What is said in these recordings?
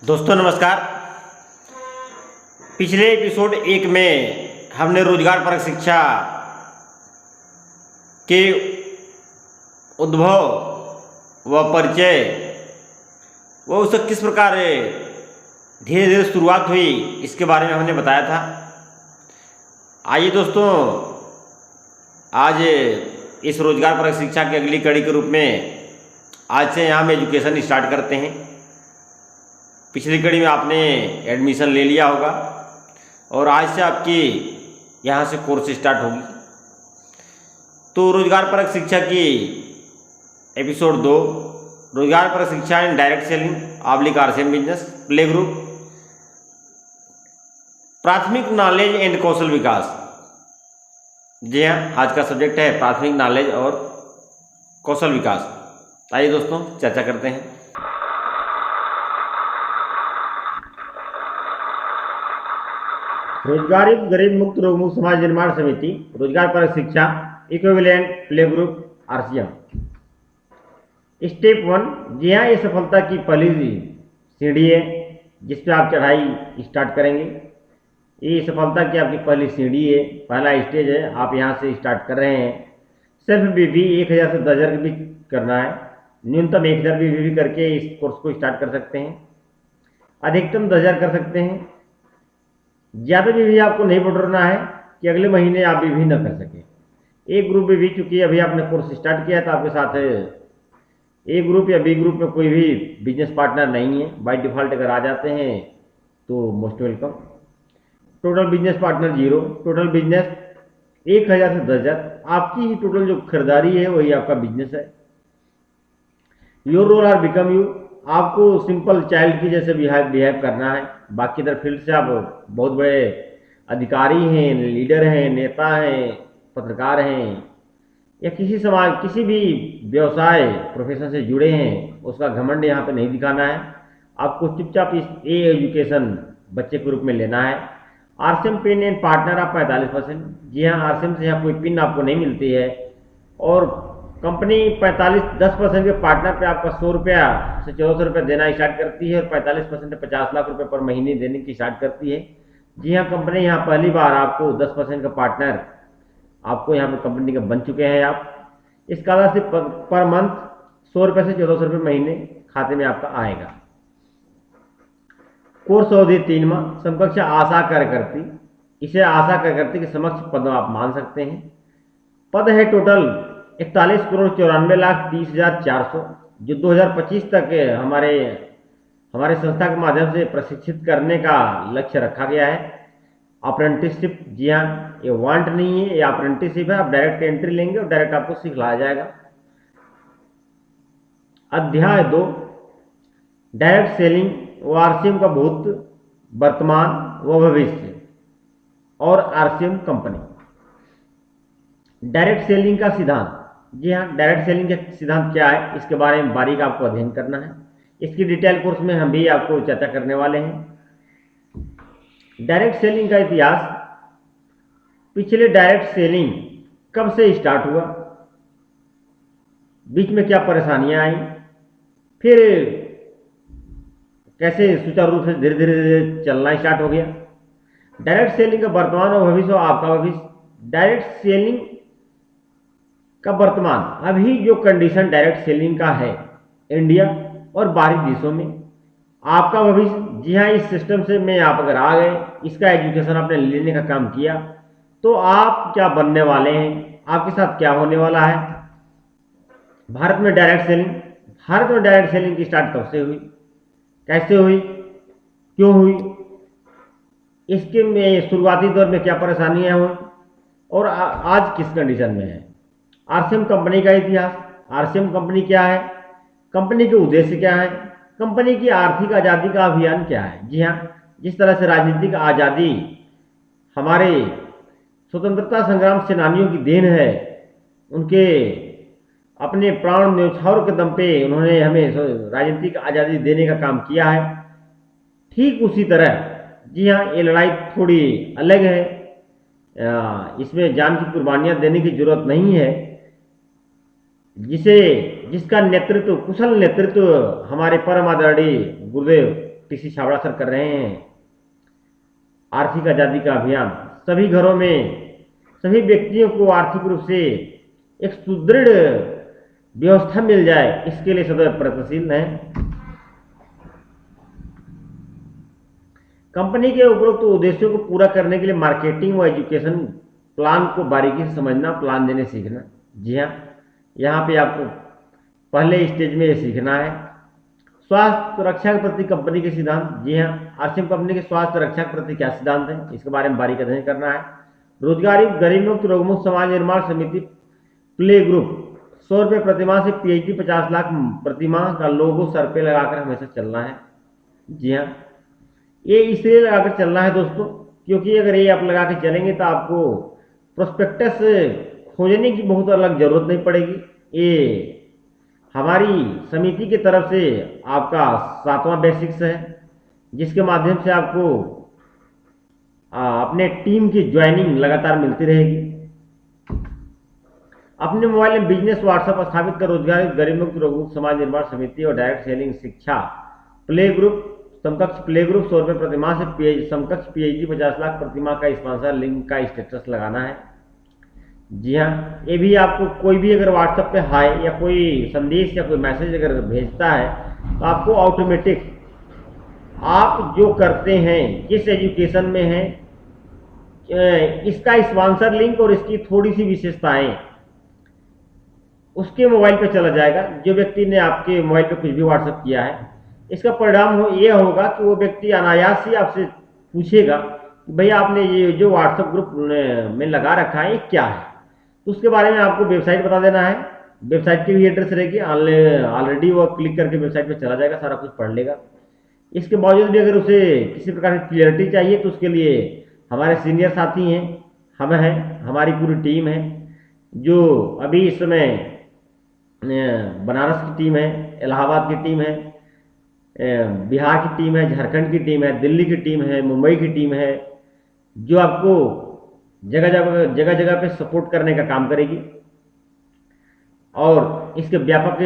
दोस्तों नमस्कार। पिछले एपिसोड 1 में हमने रोजगार परक शिक्षा के उद्भव व परिचय व उससे किस प्रकार धीरे धीरे शुरुआत हुई इसके बारे में हमने बताया था। आइए दोस्तों, आज इस रोजगार परक शिक्षा की अगली कड़ी के रूप में आज से यहाँ हम एजुकेशन स्टार्ट करते हैं। पिछली कड़ी में आपने एडमिशन ले लिया होगा और आज से आपकी यहाँ से कोर्स स्टार्ट होगी। तो रोजगार परक शिक्षा की एपिसोड 2, रोजगार परक शिक्षा in direct selling oblique RCM business play group, प्राथमिक नॉलेज एंड कौशल विकास। जी हाँ, आज का सब्जेक्ट है प्राथमिक नॉलेज और कौशल विकास। आइए दोस्तों चर्चा करते हैं। रोजगार गरीब मुक्त रोग मुक्त समाज निर्माण समिति रोजगार परक शिक्षा equivalent play group RCM. Step 1, जी हाँ, ये सफलता की पहली सीढ़ी है जिस पे आप चढ़ाई स्टार्ट करेंगे। ये सफलता की आपकी पहली सीढ़ी है, पहला स्टेज है। आप यहाँ से स्टार्ट कर रहे हैं। सिर्फ बीबी 1000 से 10,000 के बीच करना है। न्यूनतम 1000 बीबी करके इस कोर्स को स्टार्ट कर सकते हैं, अधिकतम 10,000 कर सकते हैं। ज़्यादा भी आपको नहीं बढ़ना है कि अगले महीने आप भी न कर सकें। एक ग्रुप भी चूंकि अभी आपने कोर्स स्टार्ट किया है तो आपके साथ ए ग्रुप या बी ग्रुप में कोई भी बिजनेस पार्टनर नहीं है। बाय डिफ़ॉल्ट अगर आ जाते हैं तो most welcome. Total business partner 0, total business 1000 से 10,000। आपकी ही टोटल जो खरीदारी है वही आपका बिजनेस है। Your role are become you. आपको सिंपल चाइल्ड की जैसे बिहेव करना है। बाकी इधर फील्ड से आप बहुत बड़े अधिकारी हैं, लीडर हैं, नेता हैं, पत्रकार हैं या किसी समाज किसी भी व्यवसाय प्रोफेशन से जुड़े हैं, उसका घमंड यहाँ पे नहीं दिखाना है। आपको चुपचाप इस एजुकेशन बच्चे के रूप में लेना है। आरसीएम पिन एंड पार्टनर आप 45%। जी हाँ, आरसीएम से यहाँ कोई पिन आपको नहीं मिलती है और कंपनी 10% के पार्टनर पे आपका 100 रुपया से 1400 रुपये देना स्टार्ट करती है और 45% 50 लाख रुपए पर महीने देने की स्टार्ट करती है। जी हाँ, कंपनी यहाँ पहली बार आपको 10% का पार्टनर आपको यहाँ पर कंपनी के बन चुके हैं आप। इस स्कॉलरशिप पर मंथ 100 रुपये से 1400 रुपये महीने खाते में आपका आएगा। कोर्स अवधि 3 माह। समकक्षा आशा कार्यकर्ती, इसे आशा कार्यकर्ती के समक्ष पद आप मान सकते हैं। पद है टोटल 41,94,30,400 जो 2025 तक हमारे संस्था के माध्यम से प्रशिक्षित करने का लक्ष्य रखा गया है। अप्रेंटिसशिप, जी हाँ, ये वांट नहीं है, ये अप्रेंटिसशिप है। आप डायरेक्ट एंट्री लेंगे और डायरेक्ट आपको सिखलाया जाएगा। अध्याय 2, डायरेक्ट सेलिंग व आरसीएम का भूत, वर्तमान व भविष्य और आरसीएम कंपनी। डायरेक्ट सेलिंग का सिद्धांत। जी हाँ, डायरेक्ट सेलिंग का सिद्धांत क्या है इसके बारे में बारीक आपको अध्ययन करना है। इसकी डिटेल कोर्स में हम भी आपको चर्चा करने वाले हैं। डायरेक्ट सेलिंग का इतिहास। पिछले डायरेक्ट सेलिंग कब से स्टार्ट हुआ, बीच में क्या परेशानियां आई, फिर कैसे सुचारू रूप से धीरे धीरे चलना स्टार्ट हो गया। डायरेक्ट सेलिंग का वर्तमान और भविष्य और आपका भविष्य। डायरेक्ट सेलिंग का वर्तमान, अभी जो कंडीशन डायरेक्ट सेलिंग का है इंडिया और बाहरी देशों में। आपका भविष्य, जी हाँ, इस सिस्टम से में आप अगर आ गए, इसका एजुकेशन आपने लेने का काम किया तो आप क्या बनने वाले हैं, आपके साथ क्या होने वाला है। भारत में डायरेक्ट सेलिंग की स्टार्ट कब से हुई, कैसे हुई, क्यों हुई, इसके में शुरुआती दौर में क्या परेशानियां हुई और आज किस कंडीशन में है। आरसीएम कंपनी का इतिहास। आरसीएम कंपनी क्या है, कंपनी के उद्देश्य क्या है, कंपनी की आर्थिक आज़ादी का अभियान क्या है। जी हाँ, जिस तरह से राजनीतिक आज़ादी हमारे स्वतंत्रता संग्राम सेनानियों की देन है, उनके अपने प्राण न्यौछावर के दम पे उन्होंने हमें राजनीतिक आज़ादी देने का काम किया है। ठीक उसी तरह, जी हाँ, ये लड़ाई थोड़ी अलग है। इसमें जान की कुर्बानियां देने की जरूरत नहीं है। जिसे जिसका नेतृत्व, कुशल नेतृत्व हमारे परम आदरणीय गुरुदेव टीसी छाबड़ा सर कर रहे हैं। आर्थिक आज़ादी का अभियान सभी घरों में, सभी व्यक्तियों को आर्थिक रूप से एक सुदृढ़ व्यवस्था मिल जाए, इसके लिए सदैव प्रयत्नशील है। कंपनी के उपरोक्त उद्देश्यों को पूरा करने के लिए मार्केटिंग व एजुकेशन प्लान को बारीकी से समझना, प्लान देने सीखना। जी हाँ, यहाँ पे आपको पहले स्टेज में ये सीखना है। स्वास्थ्य रक्षा के प्रति कंपनी के सिद्धांत। जी हाँ, आरसीएम कंपनी के स्वास्थ्य रक्षा के प्रति क्या सिद्धांत है, इसके बारे में बारीक अध्ययन करना है। रोजगारी गरीब मुक्त रोग मुक्त समाज निर्माण समिति प्ले ग्रुप 100 रुपये प्रतिमाह से पीएचडी 50 लाख प्रतिमाह का लोगो सर पे लगाकर हमेशा चलना है। जी हाँ, ये इसलिए लगाकर चलना है दोस्तों, क्योंकि अगर ये आप लगा के चलेंगे तो आपको प्रोस्पेक्टस खोजने की बहुत अलग जरूरत नहीं पड़ेगी। ये हमारी समिति की तरफ से आपका 7वां बेसिक्स है, जिसके माध्यम से आपको अपने टीम की ज्वाइनिंग लगातार मिलती रहेगी। अपने मोबाइल में बिजनेस व्हाट्सएप स्थापित कर रोजगार गरीब मुक्त रोग मुक्त समाज निर्माण समिति और डायरेक्ट सेलिंग शिक्षा प्ले ग्रुप समकक्ष प्ले ग्रुप 100 रुपये प्रतिमाह से समकक्ष पीएचडी 50 लाख प्रतिमाह का स्पॉन्सर लिंक का स्टेटस लगाना है। जी हाँ, ये भी आपको कोई भी अगर व्हाट्सएप पे हाय या कोई संदेश या कोई मैसेज अगर भेजता है तो आपको ऑटोमेटिक आप जो करते हैं, किस एजुकेशन में है, इसका स्पॉन्सर लिंक और इसकी थोड़ी सी विशेषताएं उसके मोबाइल पे चला जाएगा। जो व्यक्ति ने आपके मोबाइल पे कुछ भी व्हाट्सएप किया है, इसका परिणाम ये होगा कि वो व्यक्ति अनायास ही आपसे पूछेगा कि भैया आपने ये जो व्हाट्सएप ग्रुप में लगा रखा है ये क्या है। तो उसके बारे में आपको वेबसाइट बता देना है। वेबसाइट की भी एड्रेस रहेगी, ऑलरेडी वो क्लिक करके वेबसाइट पे चला जाएगा, सारा कुछ पढ़ लेगा। इसके बावजूद भी अगर उसे किसी प्रकार की क्लियरिटी चाहिए तो उसके लिए हमारे सीनियर साथी हैं, हम हैं, हमारी पूरी टीम है, जो अभी इस समय बनारस की टीम है, इलाहाबाद की टीम है, बिहार की टीम है, झारखंड की टीम है, दिल्ली की टीम है, मुंबई की टीम है, जो आपको जगह जगह पे सपोर्ट करने का काम करेगी और इसके व्यापक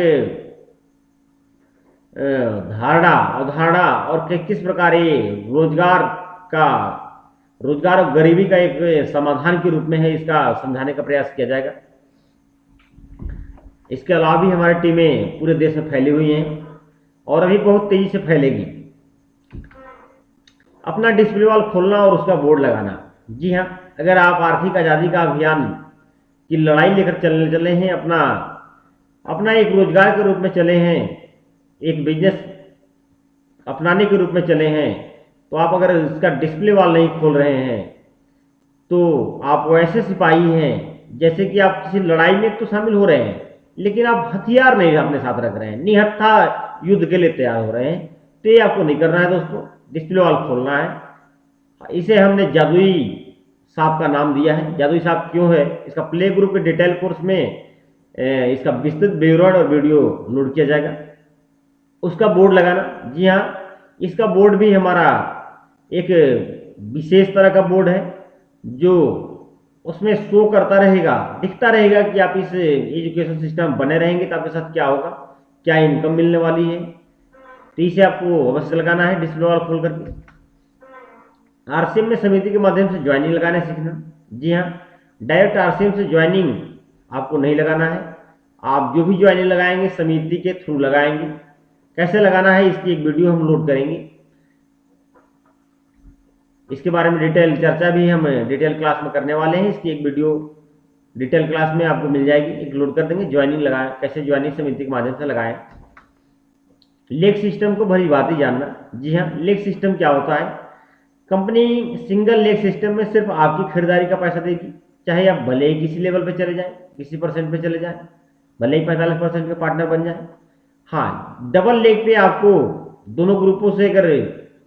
धारणा अवधारणा और किस प्रकार ये रोजगार और गरीबी का एक समाधान के रूप में है, इसका समझाने का प्रयास किया जाएगा। इसके अलावा भी हमारी टीमें पूरे देश में फैली हुई हैं और अभी बहुत तेजी से फैलेगी। अपना डिस्प्ले वॉल खोलना और उसका बोर्ड लगाना। जी हाँ, अगर आप आर्थिक आज़ादी का अभियान की लड़ाई लेकर चले हैं, अपना एक रोजगार के रूप में चले हैं, एक बिजनेस अपनाने के रूप में चले हैं, तो आप अगर इसका डिस्प्ले वॉल नहीं खोल रहे हैं तो आप वैसे सिपाही हैं जैसे कि आप किसी लड़ाई में तो शामिल हो रहे हैं लेकिन आप हथियार नहीं अपने साथ रख रहे हैं, निहत्था युद्ध के लिए तैयार हो रहे हैं। तो ये आपको नहीं करना है दोस्तों, डिस्प्ले वॉल खोलना है। इसे हमने जादुई सांप का नाम दिया है। जादुई सांप क्यों है, इसका प्ले ग्रुप के डिटेल कोर्स में इसका विस्तृत विवरण और वीडियो लोड किया जाएगा। उसका बोर्ड लगाना। जी हाँ, इसका बोर्ड भी हमारा एक विशेष तरह का बोर्ड है जो उसमें शो करता रहेगा, दिखता रहेगा कि आप इस एजुकेशन सिस्टम में बने रहेंगे तो आपके साथ क्या होगा, क्या इनकम मिलने वाली है। तो इसे आपको अवश्य लगाना है डिस्प्ले वॉल खोल करके। आरसीएम में समिति के माध्यम से ज्वाइनिंग लगाना सीखना। जी हाँ, डायरेक्ट आरसीएम से ज्वाइनिंग आपको नहीं लगाना है। आप जो भी ज्वाइनिंग लगाएंगे समिति के थ्रू लगाएंगे। कैसे लगाना है इसकी एक वीडियो हम लोड करेंगे। इसके बारे में डिटेल चर्चा भी हम डिटेल क्लास में करने वाले हैं। इसकी एक वीडियो डिटेल क्लास में आपको मिल जाएगी, एक लोड कर देंगे। ज्वाइनिंग लगाएं, कैसे ज्वाइनिंग समिति के माध्यम से लगाएं। लेग सिस्टम को भली बात ही जानना। जी हाँ, लेग सिस्टम क्या होता है। कंपनी सिंगल लेग सिस्टम में सिर्फ आपकी खरीदारी का पैसा देगी, चाहे आप भले ही किसी लेवल पे चले जाएं, किसी परसेंट पे चले जाएं, भले ही 45% के पार्टनर बन जाए। हाँ, डबल लेग पे आपको दोनों ग्रुपों से अगर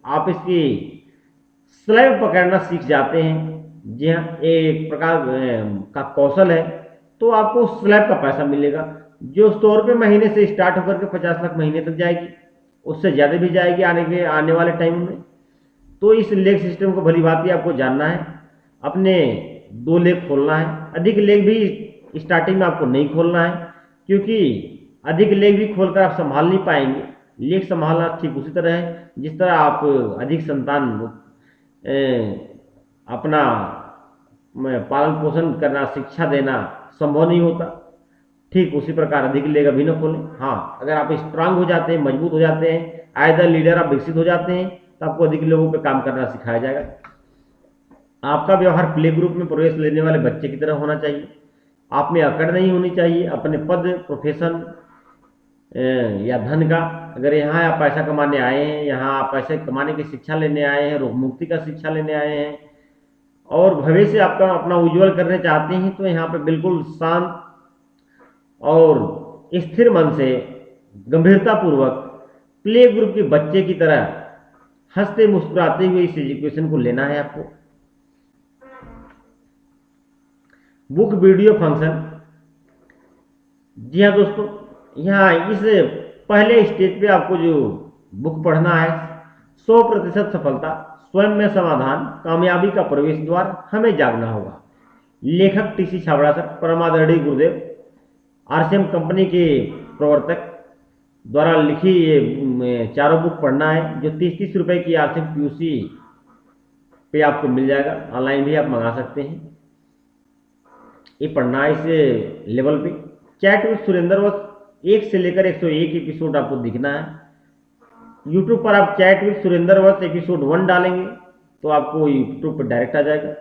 आप इसकी स्लैब पकड़ना सीख जाते हैं, जी हाँ, एक प्रकार का कौशल है, तो आपको स्लैब का पैसा मिलेगा। जो 100 रुपये महीने से स्टार्ट होकर के 50 लाख महीने तक जाएगी, उससे ज़्यादा भी जाएगी आने वाले टाइम में। तो इस लेग सिस्टम को भली भांति आपको जानना है। अपने 2 लेग खोलना है, अधिक लेग भी स्टार्टिंग में आपको नहीं खोलना है, क्योंकि अधिक लेग भी खोलकर आप संभाल नहीं पाएंगे। लेग संभालना ठीक उसी तरह है जिस तरह आप अधिक संतान अपना पालन पोषण करना, शिक्षा देना संभव नहीं होता, ठीक उसी प्रकार अधिक लेग अभी न खोलें। हाँ, अगर आप स्ट्रांग हो जाते हैं, मजबूत हो जाते हैं, आइदर लीडर आप विकसित हो जाते हैं, तो आपको अधिक लोगों पे काम करना सिखाया जाएगा। आपका व्यवहार प्ले ग्रुप में प्रवेश लेने वाले बच्चे की तरह होना चाहिए। आप में अकड़ नहीं होनी चाहिए। अपने पद, प्रोफेशन या धन का, अगर यहाँ आप पैसा कमाने आए हैं, यहाँ आप पैसे कमाने की शिक्षा लेने आए हैं, रोग मुक्ति का शिक्षा लेने आए हैं और भविष्य आपका अपना उज्जवल करने चाहते हैं, तो यहाँ पे बिल्कुल शांत और स्थिर मन से गंभीरतापूर्वक प्ले ग्रुप के बच्चे की तरह हंसते मुस्कुराते हुए इस एजुकेशन को लेना है आपको। बुक वीडियो फंक्शन, जी हाँ दोस्तों, यहाँ इस पहले स्टेज पे आपको जो बुक पढ़ना है, 100% सफलता, स्वयं में समाधान, कामयाबी का प्रवेश द्वार, हमें जागना होगा। लेखक टीसी छाबड़ा सर, परमादरणीय गुरुदेव, आरसीएम कंपनी के प्रवर्तक द्वारा लिखी ये चारों बुक पढ़ना है, जो 30-30 रुपए की आरसीएम पीयूसी पे आपको मिल जाएगा। ऑनलाइन भी आप मंगा सकते हैं। ये पढ़ना है इस लेवल पे। चैट विद सुरेंद्र वत्स 1 से लेकर 101 एपिसोड आपको दिखना है। यूट्यूब पर आप chat with Surendra Vats episode 1 डालेंगे तो आपको यूट्यूब पर डायरेक्ट आ जाएगा।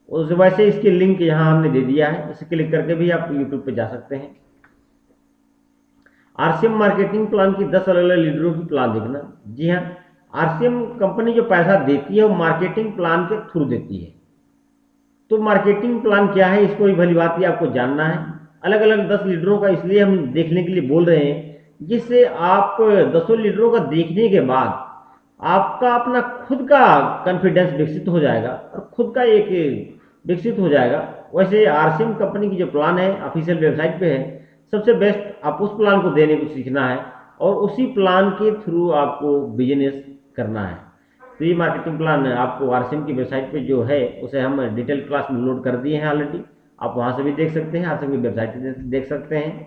उस वैसे इसके लिंक यहाँ हमने दे दिया है, इसे क्लिक करके भी आप यूट्यूब पे जा सकते हैं। आरसीएम मार्केटिंग प्लान की 10 अलग अलग लीडरों की प्लान देखना। जी हाँ, आरसीएम कंपनी जो पैसा देती है वो मार्केटिंग प्लान के थ्रू देती है। तो मार्केटिंग प्लान क्या है, इसको भी भली बात आपको जानना है। अलग अलग 10 लीडरों का इसलिए हम देखने के लिए बोल रहे हैं, जिससे आप 10 लीडरों का देखने के बाद आपका अपना खुद का कॉन्फिडेंस विकसित हो जाएगा और खुद का एक विकसित हो जाएगा। वैसे आरसीएम कंपनी की जो प्लान है ऑफिशियल वेबसाइट पे है, सबसे बेस्ट आप उस प्लान को देने को सीखना है और उसी प्लान के थ्रू आपको बिजनेस करना है। तो ये मार्केटिंग प्लान आपको आरसीएम की वेबसाइट पे जो है उसे हम डिटेल क्लास में लोड कर दिए हैं ऑलरेडी, आप वहां से भी देख सकते हैं, आरसीएम की वेबसाइट पे देख सकते हैं।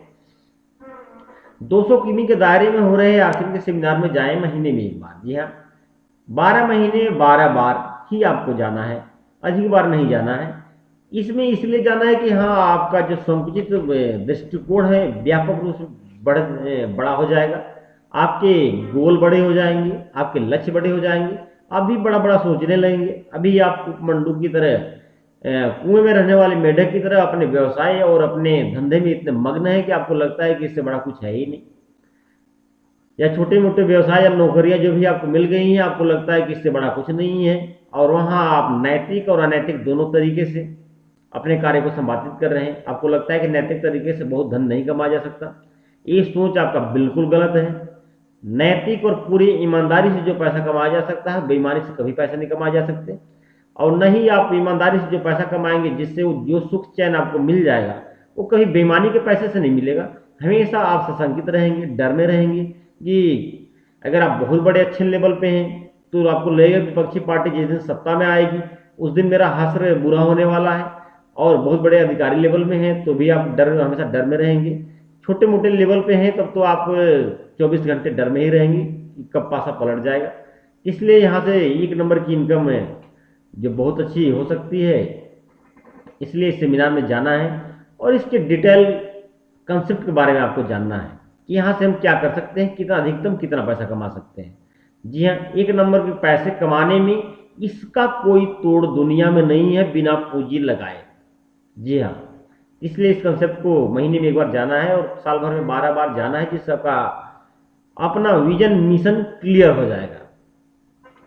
200 किमी के दायरे में हो रहे आरसीएम के सेमिनार में जाएं महीने में एक बार। जी हाँ, 12 महीने 12 बार ही आपको जाना है, अधिक बार नहीं जाना है। इसमें इसलिए जाना है कि हाँ, आपका जो संकुचित दृष्टिकोण है व्यापक रूप से बड़ा हो जाएगा, आपके गोल बड़े हो जाएंगे, आपके लक्ष्य बड़े हो जाएंगे, आप भी बड़ा बड़ा सोचने लगेंगे। अभी आप मंडूक की तरह कुएं में रहने वाले मेढक की तरह अपने व्यवसाय और अपने धंधे में इतने मग्न है कि आपको लगता है कि इससे बड़ा कुछ है ही नहीं, या छोटे मोटे व्यवसाय या नौकरियां जो भी आपको मिल गई हैं आपको लगता है कि इससे बड़ा कुछ नहीं है, और वहां आप नैतिक और अनैतिक दोनों तरीके से अपने कार्य को संपादित कर रहे हैं। आपको लगता है कि नैतिक तरीके से बहुत धन नहीं कमाया जा सकता, ये सोच आपका बिल्कुल गलत है। नैतिक और पूरी ईमानदारी से जो पैसा कमाया जा सकता है, बेईमानी से कभी पैसा नहीं कमाए जा सकते। और नहीं आप ईमानदारी से जो पैसा कमाएंगे, जिससे वो जो सुख चैन आपको मिल जाएगा, वो कभी बेईमानी के पैसे से नहीं मिलेगा। हमेशा आप सशंकित रहेंगे, डर में रहेंगे कि अगर आप बहुत बड़े अच्छे लेवल पे हैं तो आपको लगेगा विपक्षी पार्टी जिस दिन सत्ता में आएगी उस दिन मेरा हश्र बुरा होने वाला है, और बहुत बड़े अधिकारी लेवल में हैं तो भी आप हमेशा डर में रहेंगे। छोटे मोटे लेवल पे हैं तब तो आप 24 घंटे डर में ही रहेंगे कि कब पासा पलट जाएगा। इसलिए यहाँ से 1 नंबर की इनकम है जो बहुत अच्छी हो सकती है, इसलिए इस सेमिनार में जाना है और इसके डिटेल कंसेप्ट के बारे में आपको जानना है कि यहाँ से हम क्या कर सकते हैं, कितना अधिकतम कितना पैसा कमा सकते हैं। जी हाँ, 1 नंबर के पैसे कमाने में इसका कोई तोड़ दुनिया में नहीं है बिना पूंजी लगाए। जी हाँ, इसलिए इस कंसेप्ट को महीने में 1 बार जाना है और साल भर में 12 बार जाना है, जिससे आपका अपना विजन मिशन क्लियर हो जाएगा।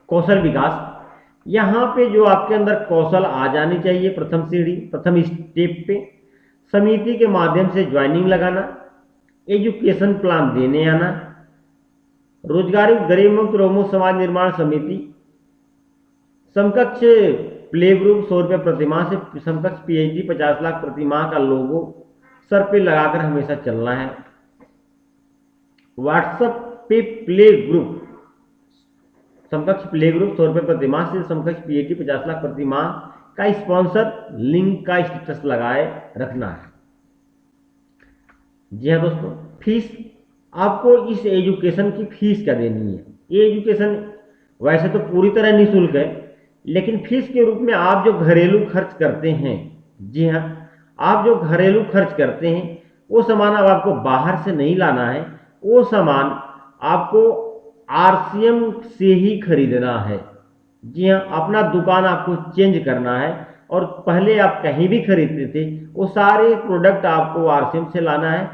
कौशल विकास, यहाँ पे जो आपके अंदर कौशल आ जानी चाहिए, प्रथम सीढ़ी, प्रथम स्टेप पे समिति के माध्यम से ज्वाइनिंग लगाना, एजुकेशन प्लान देने आना, रोजगारी गरीब मुक्त रोमो समाज निर्माण समिति, समकक्ष प्ले ग्रुप 100 रुपये प्रतिमाह से समकक्ष पीएचडी 50 लाख प्रतिमाह का लोगो सर पे लगाकर हमेशा चलना है। व्हाट्सएप पे प्ले ग्रुप, समकक्ष प्ले ग्रुप 100 रुपये प्रति माह से समकक्ष पीएटी 50 लाख प्रति माह का स्पॉन्सर लिंक का स्टेटस लगाए रखना है। जी हाँ दोस्तों, फीस आपको इस एजुकेशन की फीस क्या देनी है। ये एजुकेशन वैसे तो पूरी तरह निःशुल्क है, लेकिन फीस के रूप में आप जो घरेलू खर्च करते हैं, जी हाँ, आप जो घरेलू खर्च करते हैं वो सामान अब आपको बाहर से नहीं लाना है, वो सामान आपको आरसीएम से ही खरीदना है। जी हाँ, अपना दुकान आपको चेंज करना है और पहले आप कहीं भी खरीदते थे वो सारे प्रोडक्ट आपको आरसीएम से लाना है।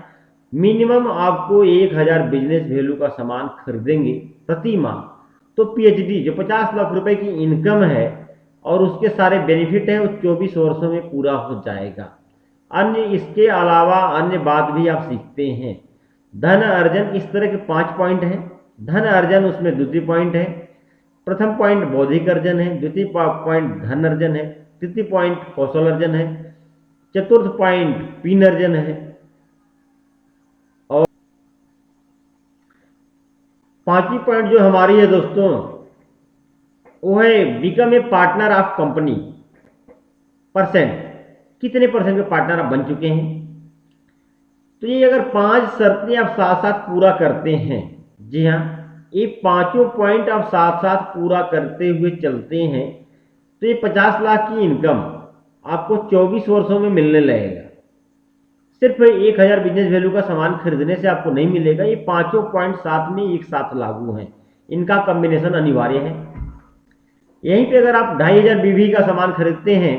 मिनिमम आपको 1000 बिजनेस वैल्यू का सामान खरीदेंगे प्रति माह, तो पीएचडी जो 50 लाख रुपए की इनकम है और उसके सारे बेनिफिट हैं वो 24 वर्षों में पूरा हो जाएगा। अन्य इसके अलावा अन्य बात भी आप सीखते हैं। धन अर्जन, इस तरह के 5 पॉइंट हैं। धन अर्जन उसमें द्वितीय पॉइंट है। प्रथम पॉइंट बौद्धिक अर्जन है, द्वितीय पॉइंट धन अर्जन है, तृतीय पॉइंट कौशल अर्जन है, चतुर्थ पॉइंट पिन अर्जन है और पांचवी पॉइंट जो हमारी है दोस्तों वो है become a partner of company. Percent, कितने परसेंट के पार्टनर आप बन चुके हैं। तो ये अगर 5 शर्तें आप साथ साथ पूरा करते हैं, जी हाँ, ये पांचों पॉइंट आप साथ साथ पूरा करते हुए चलते हैं, तो ये 50 लाख की इनकम आपको 24 वर्षों में मिलने लगेगा। सिर्फ 1000 बिजनेस वैल्यू का सामान खरीदने से आपको नहीं मिलेगा, ये पांचों पॉइंट साथ में एक साथ लागू हैं, इनका कॉम्बिनेशन अनिवार्य है। यहीं पे अगर आप 2500 बीवी का सामान खरीदते हैं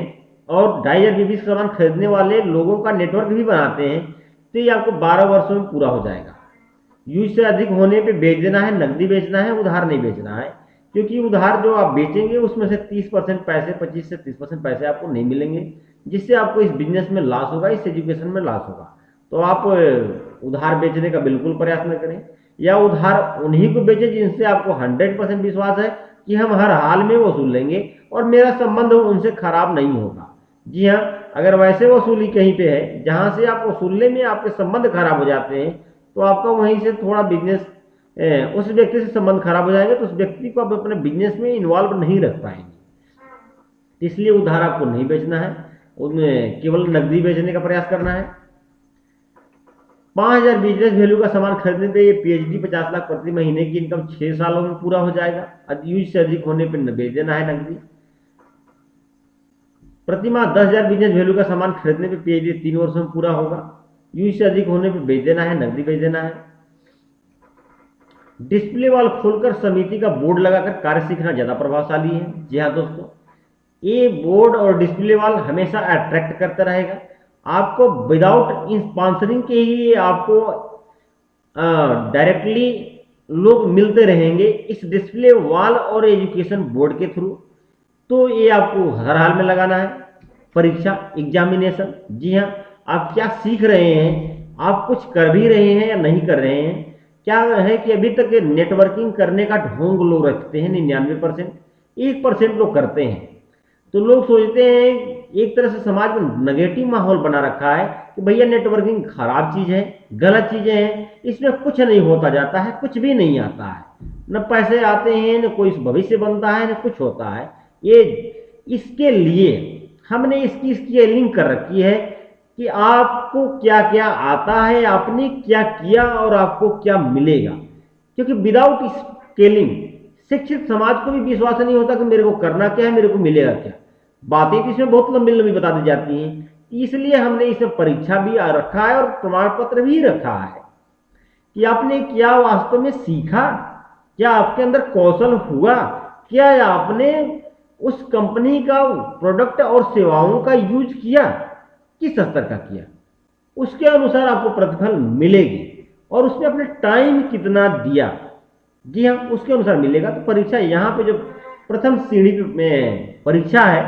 और 2500 बीवी का सामान खरीदने वाले लोगों का नेटवर्क भी बनाते हैं, तो ये आपको 12 वर्षों में पूरा हो जाएगा। यूज से अधिक होने पे बेच देना है, नकदी बेचना है, उधार नहीं बेचना है, क्योंकि उधार जो आप बेचेंगे उसमें से 30% पैसे, 25 से 30% पैसे आपको नहीं मिलेंगे, जिससे आपको इस बिजनेस में लॉस होगा, इस एजुकेशन में लॉस होगा। तो आप उधार बेचने का बिल्कुल प्रयास न करें, या उधार उन्हीं को बेचें जिनसे आपको 100% विश्वास है कि हम हर हाल में वसूल लेंगे और मेरा संबंध उनसे खराब नहीं होगा। जी हाँ, अगर वैसे वसूली कहीं पे है जहां से आप वसूलने में आपके संबंध खराब हो जाते हैं, तो आपका वहीं से थोड़ा बिजनेस, उस व्यक्ति से संबंध खराब हो जाएंगे, तो उस व्यक्ति को आप अपने बिजनेस में इन्वॉल्व नहीं रख पाएंगे। इसलिए उधार आपको नहीं बेचना है, उनमें केवल नकदी बेचने का प्रयास करना है। 5000 बिजनेस वैल्यू का सामान खरीदने पे ये पीएचडी 50 लाख प्रति महीने की इनकम 6 सालों में पूरा हो जाएगा। यूज से अधिक होने पर बेच देना है नकदी। प्रति माह 10,000 बिजनेस वैल्यू का सामान खरीदने पे पीएचडी 3 वर्षों में पूरा होगा। यूज से अधिक होने पे बेच देना है, नकदी बेच देना है। डिस्प्ले वॉल खोलकर समिति का बोर्ड लगाकर कार्य सीखना ज्यादा प्रभावशाली है। जी हाँ दोस्तों, ये बोर्ड और डिस्प्ले वॉल हमेशा अट्रैक्ट करता रहेगा आपको। विदाउट स्पॉन्सरिंग के ही आपको डायरेक्टली लोग मिलते रहेंगे इस डिस्प्ले वॉल और एजुकेशन बोर्ड के थ्रू। तो ये आपको हर हाल में लगाना है। परीक्षा, एग्जामिनेशन, जी हाँ, आप क्या सीख रहे हैं, आप कुछ कर भी रहे हैं या नहीं कर रहे हैं। क्या है कि अभी तक नेटवर्किंग करने का ढोंग लोग रखते हैं 99%, 1% लोग करते हैं। तो लोग सोचते हैं, एक तरह से समाज में नेगेटिव माहौल बना रखा है कि भैया नेटवर्किंग खराब चीज है, गलत चीजें हैं, इसमें कुछ नहीं होता जाता है, कुछ भी नहीं आता है, न पैसे आते हैं, न कोई भविष्य बनता है, न कुछ होता है। ये इसके लिए हमने इसकी स्केलिंग कर रखी है कि आपको क्या क्या आता है, आपने क्या किया और आपको क्या मिलेगा। क्योंकि विदाउट स्केलिंग शिक्षित समाज को भी विश्वास नहीं होता कि मेरे को करना क्या है, मेरे को मिलेगा क्या। बातें तो इसमें बहुत लंबी लंबी बता दी जाती हैं, इसलिए हमने इसमें परीक्षा भी रखा है और प्रमाण पत्र भी रखा है कि आपने क्या वास्तव में सीखा, क्या आपके अंदर कौशल हुआ, क्या आपने उस कंपनी का प्रोडक्ट और सेवाओं का यूज किया, किस स्तर का किया, उसके अनुसार आपको प्रतिफल मिलेगी। और उसमें अपने टाइम कितना दिया, जी हाँ, उसके अनुसार मिलेगा। तो परीक्षा यहाँ पे जो प्रथम सीढ़ी में परीक्षा है,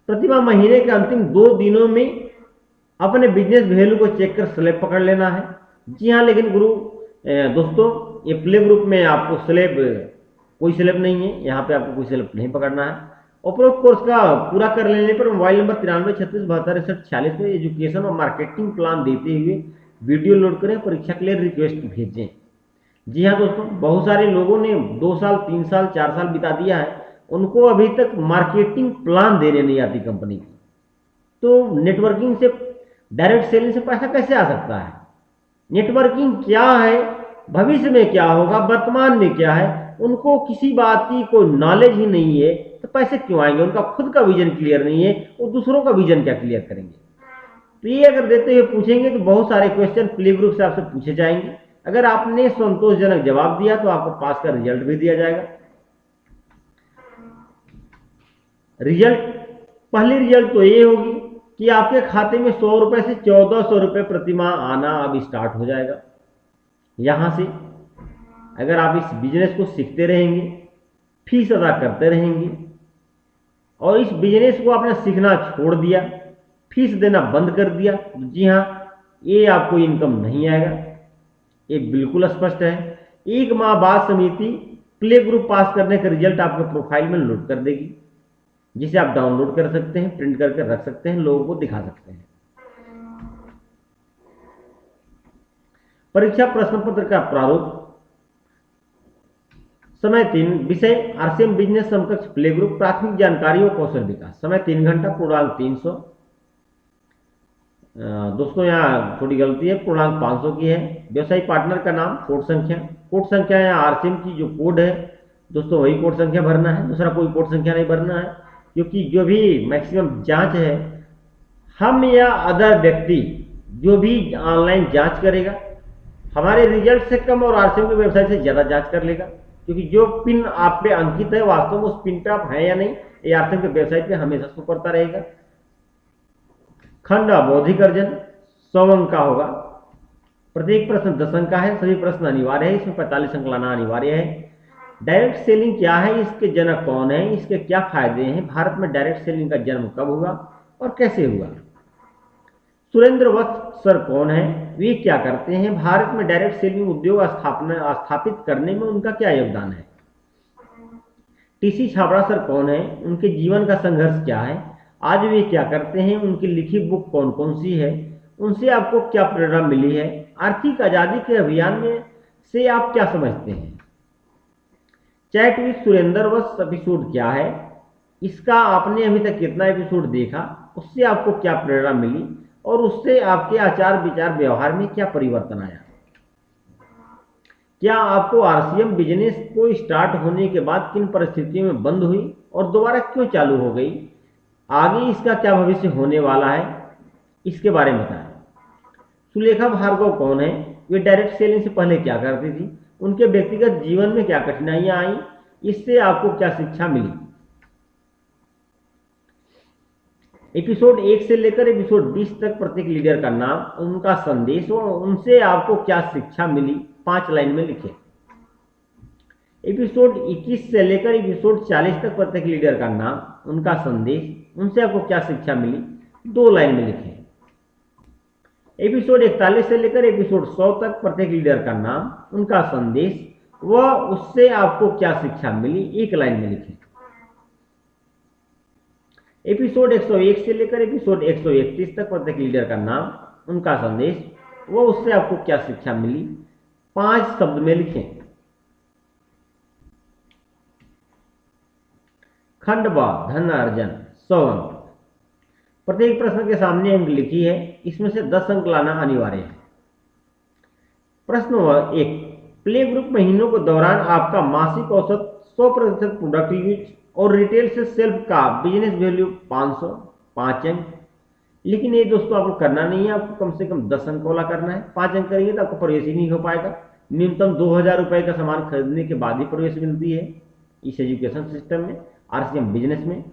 प्रतिमा महीने के अंतिम 2 दिनों में अपने बिजनेस वैल्यू को चेक कर स्लैब पकड़ लेना है। जी हाँ, लेकिन दोस्तों, ये प्ले ग्रुप में आपको स्लैब, कोई स्लैब नहीं है, यहाँ पे आपको कोई स्लैब नहीं पकड़ना है। उपरोक्त कोर्स का पूरा कर लेने पर मोबाइल नंबर 9336726146 पर एजुकेशन और मार्केटिंग प्लान देते हुए वीडियो लोड करें, परीक्षा के लिए रिक्वेस्ट भेजें। जी हाँ दोस्तों, बहुत सारे लोगों ने 2 साल 3 साल 4 साल बिता दिया है, उनको अभी तक मार्केटिंग प्लान देने नहीं आती कंपनी की। तो नेटवर्किंग से, डायरेक्ट सेलिंग से पैसा कैसे आ सकता है? नेटवर्किंग क्या है, भविष्य में क्या होगा, वर्तमान में क्या है, उनको किसी बात की कोई नॉलेज ही नहीं है, तो पैसे क्यों आएंगे? उनका खुद का विजन क्लियर नहीं है, वो दूसरों का विजन क्या क्लियर करेंगे? तो ये अगर देते हुए पूछेंगे तो बहुत सारे क्वेश्चन प्ले ग्रुप से आपसे पूछे जाएंगे। अगर आपने संतोषजनक जवाब दिया तो आपको पास का रिजल्ट भी दिया जाएगा। रिजल्ट, पहली रिजल्ट तो ये होगी कि आपके खाते में 100 रुपए से 1400 रुपए प्रतिमाह आना अब स्टार्ट हो जाएगा। यहां से अगर आप इस बिजनेस को सीखते रहेंगे, फीस अदा करते रहेंगे, और इस बिजनेस को आपने सीखना छोड़ दिया, फीस देना बंद कर दिया, तो जी हाँ, ये आपको इनकम नहीं आएगा। ये बिल्कुल स्पष्ट है। 1 माह बाद समिति प्ले ग्रुप पास करने का रिजल्ट आपके प्रोफाइल में लोड कर देगी, जिसे आप डाउनलोड कर सकते हैं, प्रिंट करके रख सकते हैं, लोगों को दिखा सकते हैं। परीक्षा प्रश्न पत्र का प्रारूप, समय 3, विषय आरसीएम बिजनेस समकक्ष प्ले ग्रुप, प्राथमिक जानकारी और कौशल विकास, समय 3 घंटा, पूर्णांक 300। दोस्तों यहाँ थोड़ी गलती है, पूर्णांक 500 की है। व्यवसायी पार्टनर का नाम, कोड संख्या यहाँ आरसीएम की जो कोड है दोस्तों, वही कोड संख्या भरना है, दूसरा कोई कोड संख्या नहीं भरना है, क्योंकि जो भी मैक्सिमम जांच है, हम या अदर व्यक्ति जो भी ऑनलाइन जांच करेगा, हमारे रिजल्ट से कम और आरसीएम की वेबसाइट से ज्यादा जांच कर लेगा, क्योंकि जो पिन आप पे अंकित है वास्तव में उस पिन पे आप हैं या नहीं, ये आरसीएम की वेबसाइट पे हमेशा शो करता रहेगा। खंड बौद्धिक अर्जन 100 अंक का होगा। प्रत्येक प्रश्न 10 अंक का है, सभी प्रश्न अनिवार्य है, इसमें 45 अंक लाना अनिवार्य है। डायरेक्ट सेलिंग क्या है, इसके जनक कौन है, इसके क्या फायदे हैं, भारत में डायरेक्ट सेलिंग का जन्म कब हुआ और कैसे हुआ, सुरेंद्र वत्स सर कौन है, वे क्या करते हैं, भारत में डायरेक्ट सेलिंग उद्योग स्थापित करने में उनका क्या योगदान है, टीसी छाबड़ा सर कौन है, उनके जीवन का संघर्ष क्या है, आज वे क्या करते हैं, उनकी लिखी बुक कौन कौन सी है, उनसे आपको क्या प्रेरणा मिली है, आर्थिक आजादी के अभियान में से आप क्या समझते हैं, chat with Surendra Vats episode क्या है, इसका आपने अभी तक कितना एपिसोड देखा, उससे आपको क्या प्रेरणा मिली और उससे आपके आचार विचार व्यवहार में क्या परिवर्तन आया, क्या आपको आरसीएम बिजनेस को स्टार्ट होने के बाद किन परिस्थितियों में बंद हुई और दोबारा क्यों चालू हो गई, आगे इसका क्या भविष्य होने वाला है, इसके बारे में बताएं। सुलेखा भार्गव कौन है, वे डायरेक्ट सेलिंग से पहले क्या करती थी, उनके व्यक्तिगत जीवन में क्या कठिनाइयां आई, इससे आपको क्या शिक्षा मिली। एपिसोड 1 से लेकर एपिसोड 20 तक प्रत्येक लीडर का नाम, उनका संदेश और उनसे आपको क्या शिक्षा मिली 5 लाइन में लिखें। एपिसोड 21 से लेकर एपिसोड 40 तक प्रत्येक लीडर का नाम, उनका संदेश, उनसे आपको क्या शिक्षा मिली 2 लाइन में लिखें। एपिसोड 41 से लेकर एपिसोड 100 तक प्रत्येक लीडर का नाम, उनका संदेश व उससे आपको क्या शिक्षा मिली 1 लाइन में लिखें। एपिसोड 101 से लेकर एपिसोड 131 तक प्रत्येक लीडर का नाम, उनका संदेश व उससे आपको क्या शिक्षा मिली 5 शब्द में लिखें। खंड ब धन अर्जन 100 अंक, प्रत्येक प्रश्न के सामने अंक लिखी है, इसमें से 10 अंक लाना अनिवार्य है। प्रश्न 1, प्ले ग्रुप महीनों के दौरान आपका मासिक औसत 100% प्रोडक्ट यूज और रिटेल से सेल्फ का बिजनेस वैल्यू 500, 5 अंक। लेकिन ये दोस्तों आपको करना नहीं है, आपको कम से कम 10 अंक वाला करना है। 5 अंक करेंगे तो आपको प्रवेश ही नहीं हो पाएगा। न्यूनतम 2000 रुपए का सामान खरीदने के बाद ही प्रवेश मिलती है इस एजुकेशन सिस्टम में, आरसीएम बिजनेस में।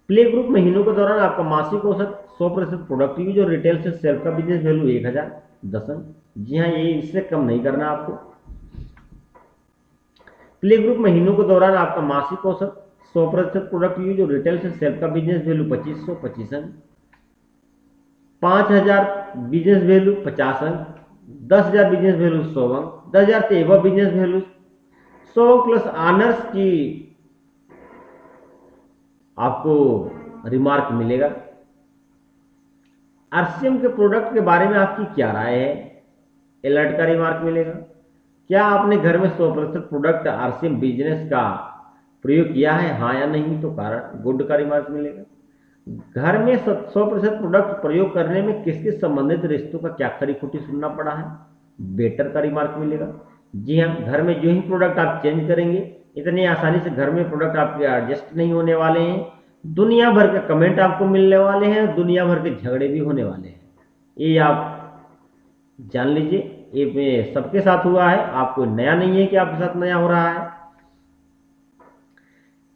प्ले ग्रुप महीनों के दौरान आपका मासिक औसत 100% प्रोडक्ट यूज और रिटेल से सेल्फ का बिजनेस वैल्यू 1000, 10 अंक। जी हाँ, ये इससे कम नहीं करना आपको। प्ले ग्रुप महीनों के दौरान आपका मासिक औसत 100% प्रोडक्ट यूज और रिटेल से सेल्फ का बिजनेस वैल्यू 2500, 25 अंक। 5000 बिजनेस वैल्यू 50 अंक। 10,000 बिजनेस वैल्यू 100 अंक। 10,000 से above business value 100 plus honours की आपको रिमार्क मिलेगा। आरसीएम के प्रोडक्ट के बारे में आपकी क्या राय है, अलर्ट का रिमार्क मिलेगा। क्या आपने घर में 100% प्रोडक्ट आरसीएम बिजनेस का प्रयोग किया है, हाँ या नहीं, तो कारण गुड का रिमार्क मिलेगा। घर में 100% प्रोडक्ट प्रयोग करने में किसके संबंधित रिश्तों का क्या खरी खोटी सुनना पड़ा है, बेटर का रिमार्क मिलेगा। जी हाँ, घर में जो ही प्रोडक्ट आप चेंज करेंगे इतनी आसानी से घर में प्रोडक्ट आपके एडजस्ट नहीं होने वाले हैं, दुनिया भर के कमेंट आपको मिलने वाले हैं, दुनिया भर के झगड़े भी होने वाले हैं। ये आप जान लीजिए, ये सबके साथ हुआ है, आपको नया नहीं है कि आपके साथ नया हो रहा है।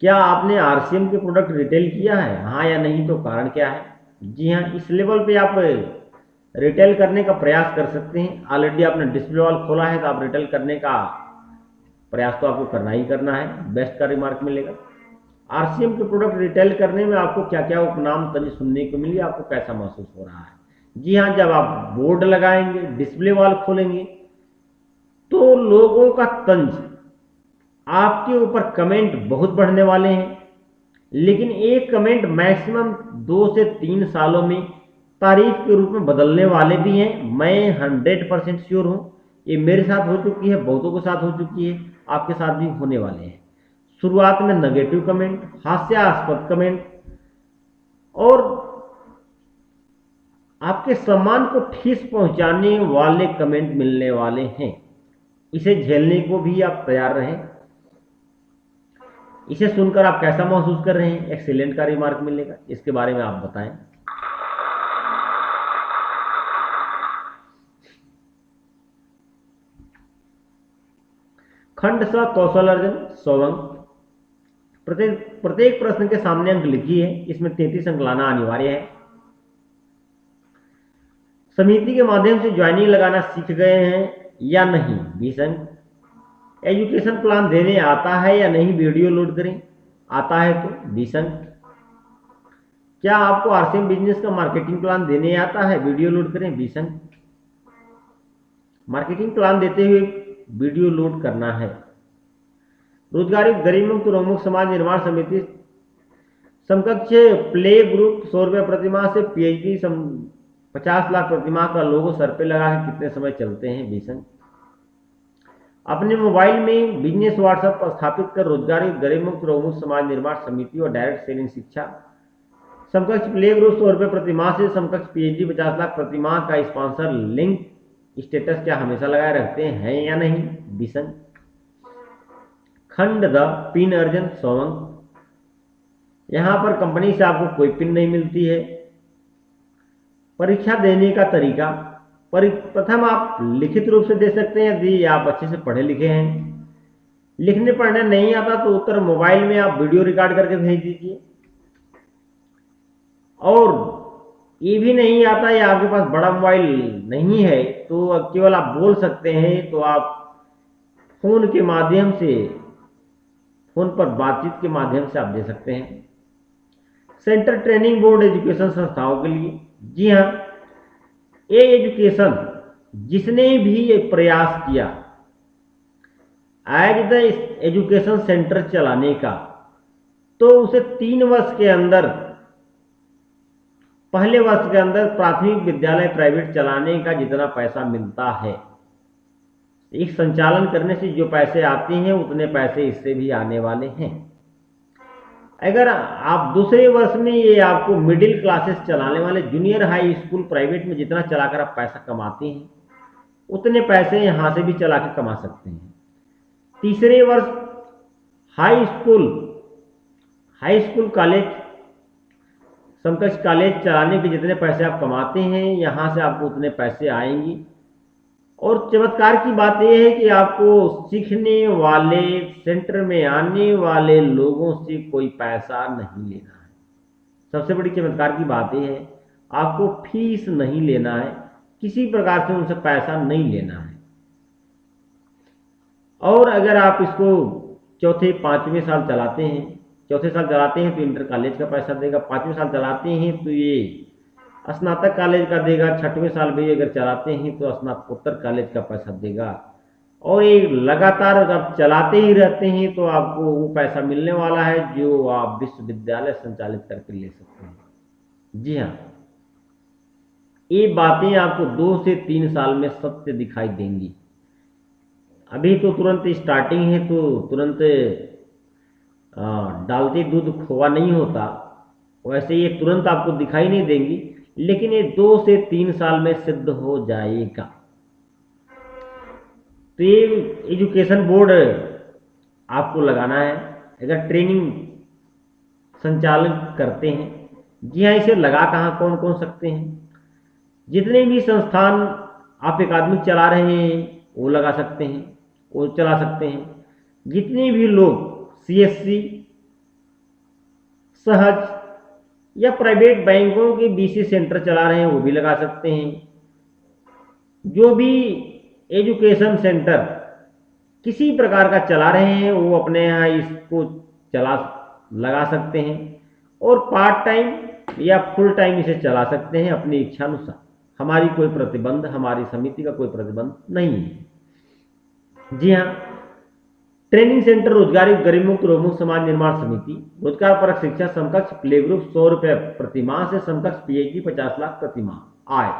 क्या आपने आरसीएम के प्रोडक्ट रिटेल किया है, हाँ या नहीं, तो कारण क्या है। जी हाँ, इस लेवल पे आप रिटेल करने का प्रयास कर सकते हैं। ऑलरेडी आपने डिस्प्ले वॉल खोला है तो आप रिटेल करने का प्रयास तो आपको करना ही करना है, बेस्ट का रिमार्क मिलेगा। आरसीएम के प्रोडक्ट रिटेल करने में आपको क्या क्या उपनाम तंज सुनने को मिली, आपको कैसा महसूस हो रहा है। जी हाँ, जब आप बोर्ड लगाएंगे, डिस्प्ले वॉल खोलेंगे, तो लोगों का तंज, आपके ऊपर कमेंट बहुत बढ़ने वाले हैं। लेकिन एक कमेंट मैक्सिमम 2 से 3 सालों में तारीफ के रूप में बदलने वाले भी हैं, मैं 100% श्योर हूं। ये मेरे साथ हो चुकी है, बहुतों के साथ हो चुकी है, आपके साथ भी होने वाले हैं। शुरुआत में नेगेटिव कमेंट, हास्यास्पद कमेंट और आपके सम्मान को ठेस पहुंचाने वाले कमेंट मिलने वाले हैं। इसे झेलने को भी आप तैयार रहें। इसे सुनकर आप कैसा महसूस कर रहे हैं, एक्सीलेंट का रिमार्क मिलेगा, इसके बारे में आप बताएं। खंड स कौशल अर्जन 100 अंक। प्रत्येक प्रश्न के सामने अंक लिखिए, इसमें 33 अंक लाना अनिवार्य है। समिति के माध्यम से ज्वाइनिंग लगाना सीख गए हैं या नहीं, 20 अंक। एजुकेशन प्लान देने आता है या नहीं, वीडियो लोड करें, आता है तो 20 अंक। क्या आपको आरसीएम बिजनेस का मार्केटिंग प्लान देने आता है, वीडियो लोड करें, 20 अंक। मार्केटिंग प्लान देते हुए वीडियो लोड करना है। रोजगारी गरीब मुक्त रोमुक्त समाज निर्माण समिति समकक्ष प्ले ग्रुप 100 रुपये प्रतिमाह से पीएचडी 50 लाख प्रतिमाह का लोगो सर पे लगा के कितने समय चलते हैं, 20 अंक। अपने मोबाइल में बिजनेस व्हाट्सएप स्थापित कर रोजगारी गरीब मुक्त रोमुक्त समाज निर्माण समिति और डायरेक्ट सेलिंग शिक्षा समकक्ष प्ले ग्रुप 100 रुपये प्रतिमाह से समकक्ष पीएचडी 50 लाख प्रतिमाह का स्पॉन्सर लिंक स्टेटस क्या हमेशा लगाए रखते हैं या नहीं, 20 अंक। खंड द पिन अर्जन 100 अंक। यहां पर कंपनी से आपको कोई पिन नहीं मिलती है। परीक्षा देने का तरीका, प्रथम आप लिखित रूप से दे सकते हैं यदि आप अच्छे से पढ़े लिखे हैं। लिखने पढ़ने नहीं आता तो उत्तर मोबाइल में आप वीडियो रिकॉर्ड करके भेज दीजिए। और ये भी नहीं आता या आपके पास बड़ा मोबाइल नहीं है तो केवल आप बोल सकते हैं, तो आप फोन के माध्यम से, फोन पर बातचीत के माध्यम से आप दे सकते हैं। सेंटर ट्रेनिंग बोर्ड एजुकेशन संस्थाओं के लिए, जी हाँ, ये एजुकेशन जिसने भी ये प्रयास किया एज द एजुकेशन सेंटर चलाने का, तो उसे 3 वर्ष के अंदर, पहले वर्ष के अंदर प्राथमिक विद्यालय प्राइवेट चलाने का जितना पैसा मिलता है, इस संचालन करने से जो पैसे आते हैं उतने पैसे इससे भी आने वाले हैं। अगर आप दूसरे वर्ष में ये आपको मिडिल क्लासेस चलाने वाले जूनियर हाई स्कूल प्राइवेट में जितना चलाकर आप पैसा कमाते हैं उतने पैसे यहां से भी चला के कमा सकते हैं। तीसरे वर्ष हाई स्कूल कॉलेज समकक्ष कॉलेज चलाने के जितने पैसे आप कमाते हैं यहां से आपको उतने पैसे आएंगे। और चमत्कार की बात यह है कि आपको सीखने वाले, सेंटर में आने वाले लोगों से कोई पैसा नहीं लेना है। सबसे बड़ी चमत्कार की बात यह है, आपको फीस नहीं लेना है, किसी प्रकार से उनसे पैसा नहीं लेना है। और अगर आप इसको चौथे 5वें साल चलाते हैं, चौथे साल चलाते हैं तो इंटर कॉलेज का पैसा देगा, 5वें साल चलाते हैं तो ये स्नातक कॉलेज का देगा, 6वें साल भी अगर चलाते हैं तो स्नातकोत्तर कॉलेज का पैसा देगा। और ये लगातार आप चलाते ही रहते हैं तो आपको वो पैसा मिलने वाला है जो आप विश्वविद्यालय संचालित करके ले सकते हैं। जी हाँ, ये बातें आपको 2 से 3 साल में सत्य दिखाई देंगी। अभी तो तुरंत स्टार्टिंग है तो तुरंत डालते दूध खोआ नहीं होता, वैसे ये तुरंत आपको दिखाई नहीं देंगी, लेकिन ये 2 से 3 साल में सिद्ध हो जाएगा। तो ये एजुकेशन बोर्ड आपको लगाना है अगर ट्रेनिंग संचालित करते हैं। जी हाँ, इसे लगा कहाँ कौन कौन सकते हैं, जितने भी संस्थान आप एकेडमिक चला रहे हैं वो लगा सकते हैं, वो चला सकते हैं। जितने भी लोग सीएससी, सहज या प्राइवेट बैंकों के बीसी सेंटर चला रहे हैं वो भी लगा सकते हैं। जो भी एजुकेशन सेंटर किसी प्रकार का चला रहे हैं वो अपने यहाँ इसको चला लगा सकते हैं और पार्ट टाइम या फुल टाइम इसे चला सकते हैं अपनी इच्छा अनुसार। हमारी कोई प्रतिबंध, हमारी समिति का कोई प्रतिबंध नहीं है। जी हाँ, ट्रेनिंग सेंटर रोजगारी गरीब मुक्त रोगमुक्त समाज निर्माण समिति, रोजगार परक शिक्षा, समकक्ष प्ले ग्रुप 100 रुपये प्रतिमाह से समकक्ष पीएचडी 50 लाख प्रतिमाह आय।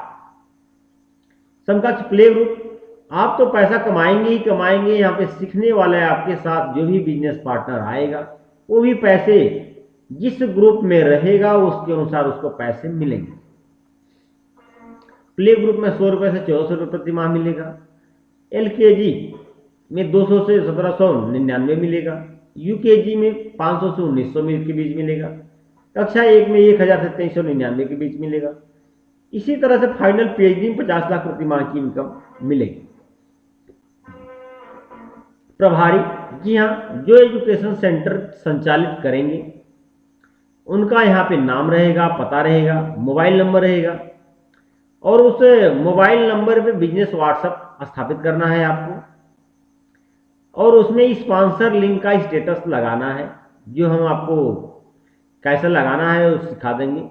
समकक्ष प्ले ग्रुप, आप तो पैसा कमाएंगे ही कमाएंगे, यहाँ पे सीखने वाले आपके साथ जो भी बिजनेस पार्टनर आएगा वो भी पैसे जिस ग्रुप में रहेगा उसके अनुसार उसको पैसे मिलेंगे। प्ले ग्रुप में 100 रुपये से 1400 रुपये प्रति माह मिलेगा। एलकेजी में 200 से 1799 मिलेगा। यूकेजी में 500 से 1900 के बीच मिलेगा। कक्षा 1 में 1000 से 2399 के बीच मिलेगा। इसी तरह से फाइनल पीएचडी में 50 लाख प्रति माह की इनकम मिलेगी। प्रभारी, जी हाँ, जो एजुकेशन सेंटर संचालित करेंगे उनका यहाँ पे नाम रहेगा, पता रहेगा, मोबाइल नंबर रहेगा और उस मोबाइल नंबर पे बिजनेस व्हाट्सएप स्थापित करना है आपको और उसमें स्पॉन्सर लिंक का स्टेटस लगाना है, जो हम आपको कैसे लगाना है वो सिखा देंगे।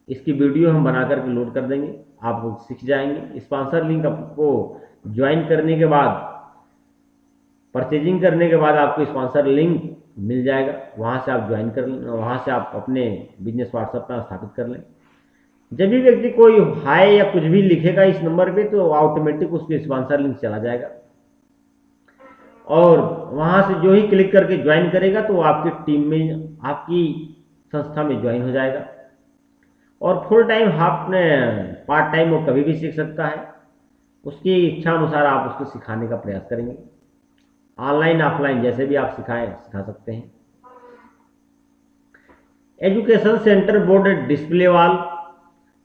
इसकी वीडियो हम बना करके लोड कर देंगे, आप सीख जाएंगे। स्पॉन्सर लिंक आपको ज्वाइन करने के बाद, परचेजिंग करने के बाद आपको स्पॉन्सर लिंक मिल जाएगा, वहाँ से आप ज्वाइन कर लें, वहाँ से आप अपने बिजनेस व्हाट्सएप पर स्थापित कर लें। जब भी व्यक्ति कोई हाय या कुछ भी लिखेगा इस नंबर पे तो ऑटोमेटिक उसके स्पॉन्सर लिंक चला जाएगा और वहाँ से जो ही क्लिक करके ज्वाइन करेगा तो आपकी टीम में, आपकी संस्था में ज्वाइन हो जाएगा। और full time, half part time वो कभी भी सीख सकता है, उसकी इच्छा अनुसार आप उसको सिखाने का प्रयास करेंगे। ऑनलाइन ऑफलाइन जैसे भी आप सिखा सकते हैं। एजुकेशन सेंटर बोर्ड डिस्प्ले वाल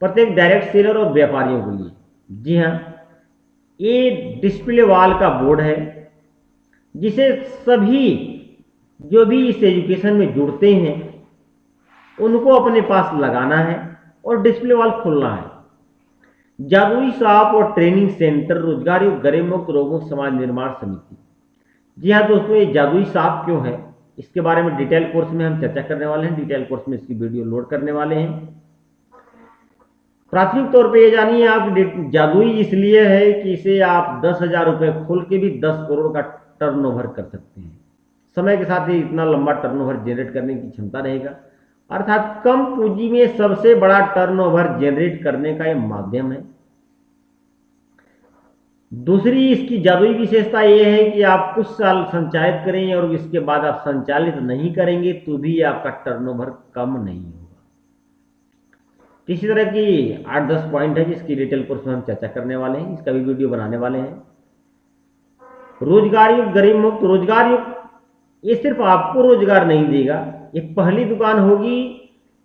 प्रत्येक डायरेक्ट सेलर और व्यापारियों के लिए। जी हाँ, ये डिस्प्ले वाल का बोर्ड है जिसे सभी जो भी इस एजुकेशन में जुड़ते हैं उनको अपने पास लगाना है और डिस्प्ले वाल खोलना है। जादुई साहब और ट्रेनिंग सेंटर रोजगार गरीब मुक्त रोगों समाज निर्माण समिति। जी हाँ दोस्तों, ये जादुई साहब क्यों है इसके बारे में डिटेल कोर्स में हम चर्चा करने वाले हैं। डिटेल कोर्स में इसकी वीडियो लोड करने वाले हैं। प्राथमिक तौर पे ये जानिए आप, जादुई इसलिए है कि इसे आप 10,000 रुपये खोल के भी 10 करोड़ का टर्नओवर कर सकते हैं। समय के साथ ही इतना लंबा टर्नओवर जनरेट करने की क्षमता रहेगा, अर्थात कम पूंजी में सबसे बड़ा टर्नओवर जनरेट करने का यह माध्यम है। दूसरी इसकी जादुई विशेषता यह है कि आप कुछ साल संचालित करें और इसके बाद आप संचालित नहीं करेंगे तो भी आपका टर्नओवर कम नहीं होगा। इसी तरह की 8-10 पॉइंट है जिसकी डिटेल कोर्स में हम चर्चा करने वाले हैं, इसका भी वीडियो बनाने वाले हैं। रोजगार युक्त गरीब मुक्त, रोजगार युक्त ये सिर्फ आपको रोजगार नहीं देगा, एक पहली दुकान होगी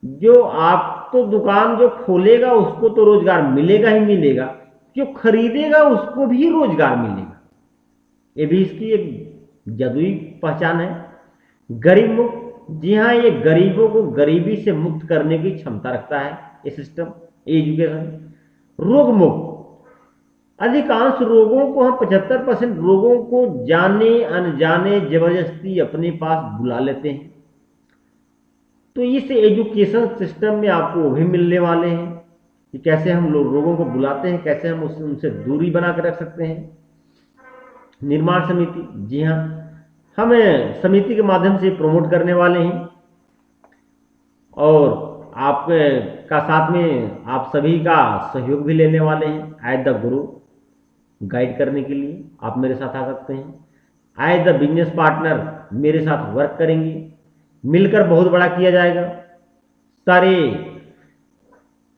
जो आप, तो दुकान जो खोलेगा उसको तो रोजगार मिलेगा ही मिलेगा, जो खरीदेगा उसको भी रोजगार मिलेगा। ये भी इसकी एक जादुई पहचान है। गरीब मुक्त, जी हाँ, ये गरीबों को गरीबी से मुक्त करने की क्षमता रखता है ये सिस्टम, एजुकेशन। रोग मुक्त, अधिकांश रोगों को हम 75% रोगों को जाने अनजाने जबरदस्ती अपने पास बुला लेते हैं, तो इस एजुकेशन सिस्टम में आपको वो भी मिलने वाले हैं कि कैसे हम लोग रोगों को बुलाते हैं, कैसे हम उनसे दूरी बना कर रख सकते हैं। निर्माण समिति, जी हाँ, हम समिति के माध्यम से प्रमोट करने वाले हैं और आप का साथ में आप सभी का सहयोग भी लेने वाले हैं। एज द गुरु गाइड करने के लिए आप मेरे साथ आ सकते हैं। एज द बिजनेस पार्टनर मेरे साथ वर्क करेंगे, मिलकर बहुत बड़ा किया जाएगा। सारे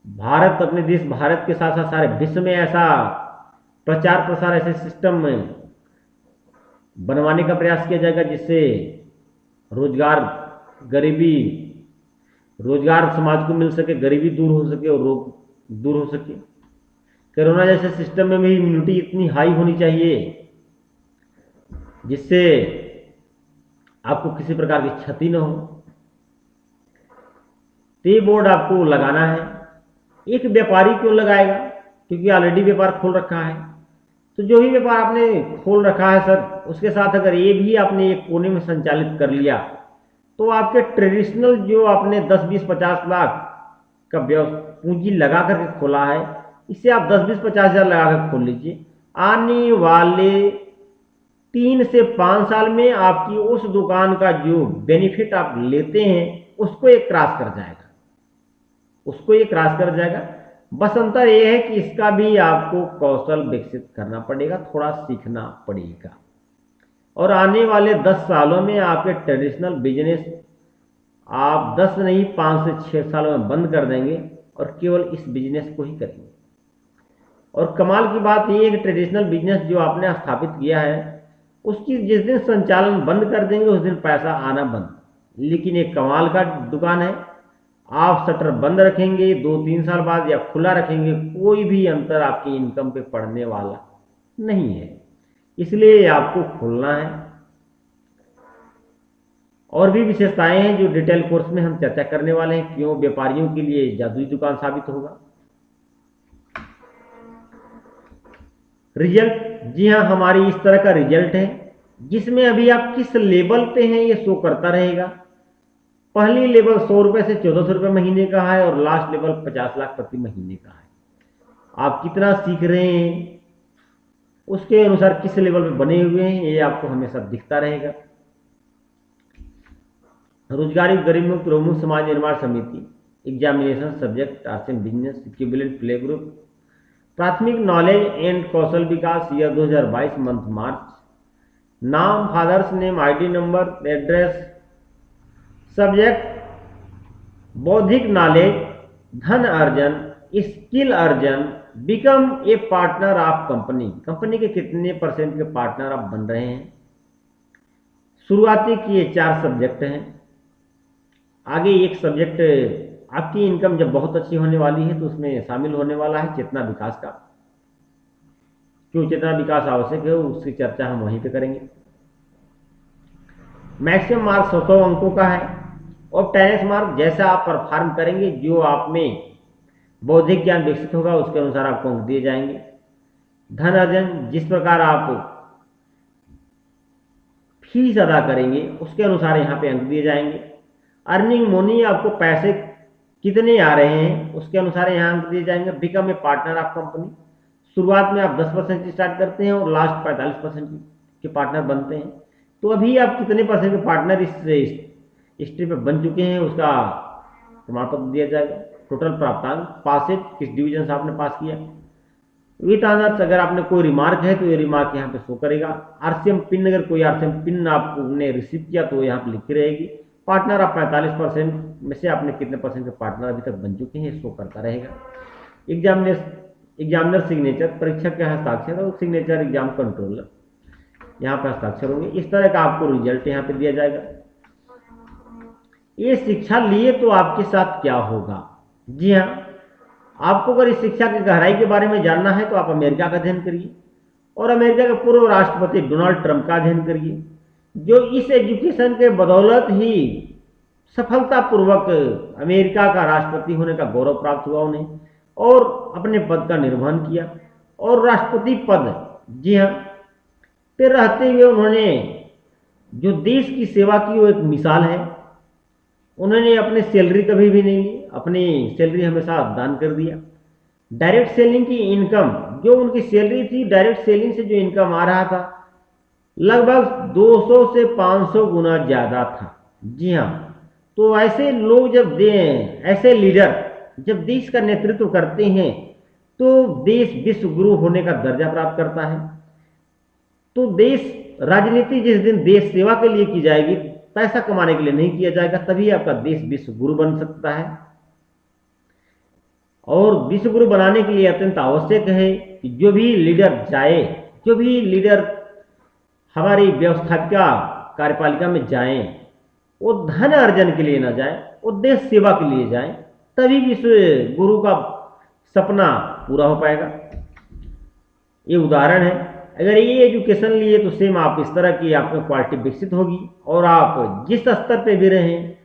भारत, अपने देश भारत के साथ साथ सारे विश्व में ऐसा प्रचार प्रसार, ऐसे सिस्टम में बनवाने का प्रयास किया जाएगा जिससे रोजगार, गरीबी, रोजगार समाज को मिल सके, गरीबी दूर हो सके और रोग दूर हो सके। कोरोना जैसे सिस्टम में भी इम्यूनिटी इतनी हाई होनी चाहिए जिससे आपको किसी प्रकार की क्षति न हो। तो ये बोर्ड आपको लगाना है। एक व्यापारी क्यों लगाएगा? क्योंकि ऑलरेडी व्यापार खोल रखा है। तो जो भी व्यापार आपने खोल रखा है सर, उसके साथ अगर ये भी आपने एक कोने में संचालित कर लिया तो आपके ट्रेडिशनल जो आपने 10, 20, 50 लाख का पूंजी लगा करके खोला है, इसे आप 10, 20, 50 हज़ार लगा कर खोल लीजिए। आने वाले 3 से 5 साल में आपकी उस दुकान का जो बेनिफिट आप लेते हैं उसको ये क्रॉस कर जाएगा, उसको ये क्रॉस कर जाएगा। बस अंतर ये है कि इसका भी आपको कौशल विकसित करना पड़ेगा, थोड़ा सीखना पड़ेगा। और आने वाले 10 सालों में आपके ट्रेडिशनल बिजनेस आप 10 नहीं 5 से 6 सालों में बंद कर देंगे और केवल इस बिजनेस को ही करेंगे। और कमाल की बात ये है कि ट्रेडिशनल बिजनेस जो आपने स्थापित किया है उसकी जिस दिन संचालन बंद कर देंगे उस दिन पैसा आना बंद। लेकिन एक कमाल का दुकान है, आप शटर बंद रखेंगे 2-3 साल बाद या खुला रखेंगे, कोई भी अंतर आपकी इनकम पे पड़ने वाला नहीं है। इसलिए आपको खोलना है। और भी विशेषताएं हैं जो डिटेल कोर्स में हम चर्चा करने वाले हैं, क्यों व्यापारियों के लिए जादुई दुकान साबित होगा। रिजल्ट, जी हाँ, हमारी इस तरह का रिजल्ट है जिसमें अभी आप किस लेवल पे हैं ये शो करता रहेगा। पहली लेवल 100 रुपए से 1400 रुपए महीने का है और लास्ट लेवल 50 लाख प्रति महीने का है। आप कितना सीख रहे हैं उसके अनुसार किस लेवल पे बने हुए हैं ये आपको हमेशा दिखता रहेगा। रोजगारी गरीब मुक्त रोमुक्त समाज निर्माण समिति, examination subject RCM business equivalent play group, प्राथमिक नॉलेज एंड कौशल विकास ईयर 2022 मंथ मार्च, नाम, father's name, ID number, address, subject बौद्धिक नॉलेज, धन अर्जन, स्किल अर्जन, become a partner of company, company के कितने % के पार्टनर आप बन रहे हैं। शुरुआती की ये 4 सब्जेक्ट हैं। आगे एक सब्जेक्ट आपकी इनकम जब बहुत अच्छी होने वाली है तो उसमें शामिल होने वाला है चेतना विकास का। क्यों चेतना विकास आवश्यक है उसकी चर्चा हम वहीं पे करेंगे। मैक्सिमम मार्क्स 100 अंकों का है और टेरेस मार्क जैसा आप परफॉर्म करेंगे, जो आप में बौद्धिक ज्ञान विकसित होगा उसके अनुसार आपको अंक दिए जाएंगे। धन अर्जन, जिस प्रकार आप फीस अदा करेंगे उसके अनुसार यहाँ पे अंक दिए जाएंगे। अर्निंग मनी, आपको पैसे कितने आ रहे हैं उसके अनुसार यहाँ अंक दिए जाएंगे। Become a partner of company, शुरुआत में आप 10% स्टार्ट करते हैं और लास्ट 45% के पार्टनर बनते हैं। तो अभी आप कितने % के पार्टनर इस स्टेप पे बन चुके हैं उसका प्रमाण पत्र दिया जाएगा। टोटल प्राप्तांक, पासेज, किस डिवीजन से आपने पास किया, विथ आनर्स। अगर आपने कोई रिमार्क है तो ये रिमार्क यहाँ पे शो करेगा। आरसीएम पिन, अगर कोई आरसीएम पिन आपने रिसीव किया तो यहाँ पे लिखी रहेगी। पार्टनर आप 45% में से आपने कितने % के पार्टनर अभी तक बन चुके हैं शो करता रहेगा। एग्जामिनर सिग्नेचर, परीक्षक के हस्ताक्षर और सिग्नेचर एग्जाम कंट्रोलर यहाँ पे हस्ताक्षर होंगे। इस तरह का आपको रिजल्ट यहाँ पे दिया जाएगा। ये शिक्षा लिए तो आपके साथ क्या होगा? जी हाँ, आपको अगर इस शिक्षा की गहराई के बारे में जानना है तो आप अमेरिका का अध्ययन करिए और अमेरिका के पूर्व राष्ट्रपति डोनाल्ड ट्रंप का अध्ययन करिए, जो इस एजुकेशन के बदौलत ही सफलतापूर्वक अमेरिका का राष्ट्रपति होने का गौरव प्राप्त हुआ उन्हें और अपने पद का निर्वहन किया। और राष्ट्रपति पद, जी हाँ, पे रहते हुए उन्होंने जो देश की सेवा की वो एक मिसाल है। उन्होंने अपने सैलरी कभी भी नहीं ली, अपनी सैलरी हमेशा दान कर दिया। डायरेक्ट सेलिंग की इनकम, जो उनकी सैलरी थी, डायरेक्ट सेलिंग से जो इनकम आ रहा था लगभग 200 से 500 गुना ज़्यादा था। जी हाँ, तो ऐसे लोग जब ऐसे लीडर जब देश का नेतृत्व करते हैं तो देश विश्व गुरु होने का दर्जा प्राप्त करता है। तो देश राजनीति जिस दिन देश सेवा के लिए की जाएगी, पैसा कमाने के लिए नहीं किया जाएगा, तभी आपका देश विश्व गुरु बन सकता है। और विश्व गुरु बनाने के लिए अत्यंत आवश्यक है कि जो भी लीडर जाए, जो भी लीडर हमारी व्यवस्थापिका कार्यपालिका में जाएं, वो धन अर्जन के लिए ना जाए, वो देश सेवा के लिए जाए, तभी विश्व गुरु का सपना पूरा हो पाएगा। ये उदाहरण है। अगर ये एजुकेशन लिए तो सेम आप इस तरह की आपकी क्वालिटी विकसित होगी और आप जिस स्तर पे भी रहें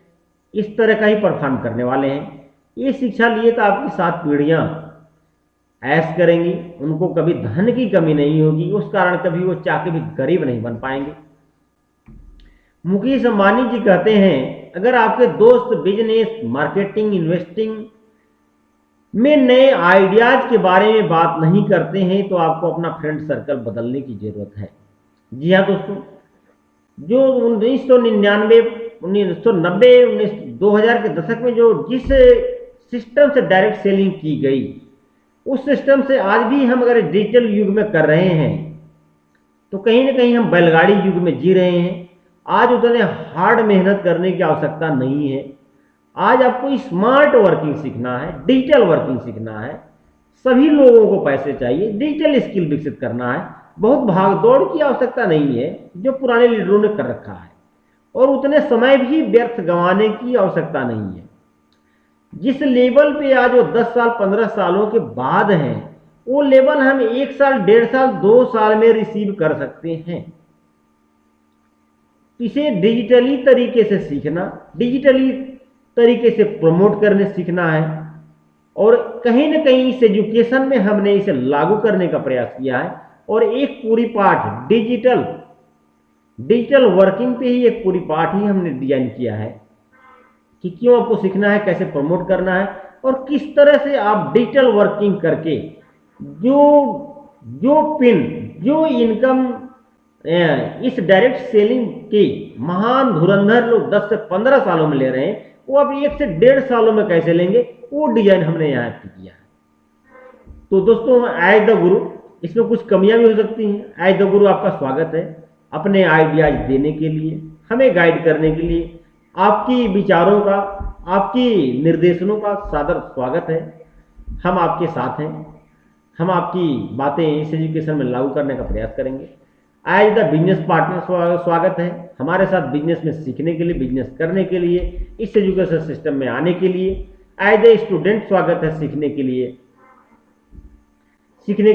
इस तरह का ही परफॉर्म करने वाले हैं। ये शिक्षा लिए तो आपकी 7 पीढ़ियां ऐश करेंगी, उनको कभी धन की कमी नहीं होगी, उस कारण कभी वो चाह के भी गरीब नहीं बन पाएंगे। मुकेश अंबानी जी कहते हैं, अगर आपके दोस्त बिजनेस, मार्केटिंग, इन्वेस्टिंग में नए आइडियाज के बारे में बात नहीं करते हैं तो आपको अपना फ्रेंड सर्कल बदलने की जरूरत है। जी हाँ दोस्तों, जो 1999, 1990, 2000 के दशक में जो जिस सिस्टम से डायरेक्ट सेलिंग की गई, उस सिस्टम से आज भी हम अगर डिजिटल युग में कर रहे हैं तो कहीं ना कहीं हम बैलगाड़ी युग में जी रहे हैं। आज उतने हार्ड मेहनत करने की आवश्यकता नहीं है। आज आपको स्मार्ट वर्किंग सीखना है, डिजिटल वर्किंग सीखना है। सभी लोगों को पैसे चाहिए, डिजिटल स्किल विकसित करना है। बहुत भाग दौड़ की आवश्यकता नहीं है जो पुराने लीडरों ने कर रखा है, और उतने समय भी व्यर्थ गंवाने की आवश्यकता नहीं है। जिस लेवल पे आज वो 10 साल 15 सालों के बाद हैं, वो लेवल हम 1 साल 1.5 साल 2 साल में रिसीव कर सकते हैं। इसे डिजिटली तरीके से सीखना, डिजिटली तरीके से प्रमोट करने सीखना है, और कहीं ना कहीं इस एजुकेशन में हमने इसे लागू करने का प्रयास किया है। और एक पूरी पाठ डिजिटल वर्किंग पे ही एक पूरी पाठ ही हमने डिजाइन किया है कि क्यों आपको सीखना है, कैसे प्रमोट करना है, और किस तरह से आप डिजिटल वर्किंग करके जो इनकम इस डायरेक्ट सेलिंग के महान धुरंधर लोग 10 से 15 सालों में ले रहे हैं, वो अब 1 से 1.5 सालों में कैसे लेंगे, वो डिजाइन हमने यहाँ पे किया है। तो दोस्तों, एज द गुरु, इसमें कुछ कमियां भी हो सकती हैं। एज द गुरु आपका स्वागत है अपने आइडियाज देने के लिए, हमें गाइड करने के लिए। आपकी विचारों का, आपकी निर्देशनों का सादर स्वागत है। हम आपके साथ हैं, हम आपकी बातें इस एजुकेशन में लागू करने का प्रयास करेंगे। एज द बिजनेस पार्टनर स्वागत है हमारे साथ बिजनेस में सीखने के लिए, बिजनेस करने के लिए, इस एजुकेशन सिस्टम में आने के लिए। एज द स्टूडेंट स्वागत है सीखने के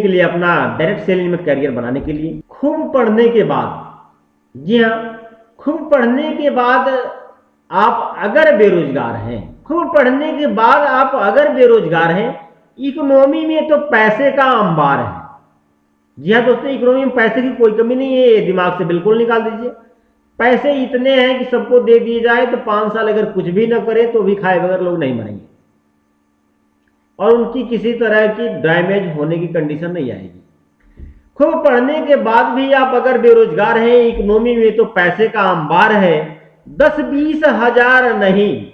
लिए अपना डायरेक्ट सेलिंग में करियर बनाने के लिए। खूब पढ़ने के बाद, जी हाँ, खूब पढ़ने के बाद आप अगर बेरोजगार हैं, खूब पढ़ने के बाद आप अगर बेरोजगार हैं, इकोनॉमी में तो पैसे का अंबार है। जी हाँ दोस्तों, इकोनॉमी में पैसे की कोई कमी नहीं है, ये दिमाग से बिल्कुल निकाल दीजिए। पैसे इतने हैं कि सबको दे दिए जाए तो 5 साल अगर कुछ भी ना करे तो भी खाए बगैर लोग नहीं मरेंगे, और उनकी किसी तरह की डैमेज होने की कंडीशन नहीं आएगी। खूब पढ़ने के बाद भी आप अगर बेरोजगार हैं, इकोनॉमी में तो पैसे का अंबार है, 10-20 हजार नहीं,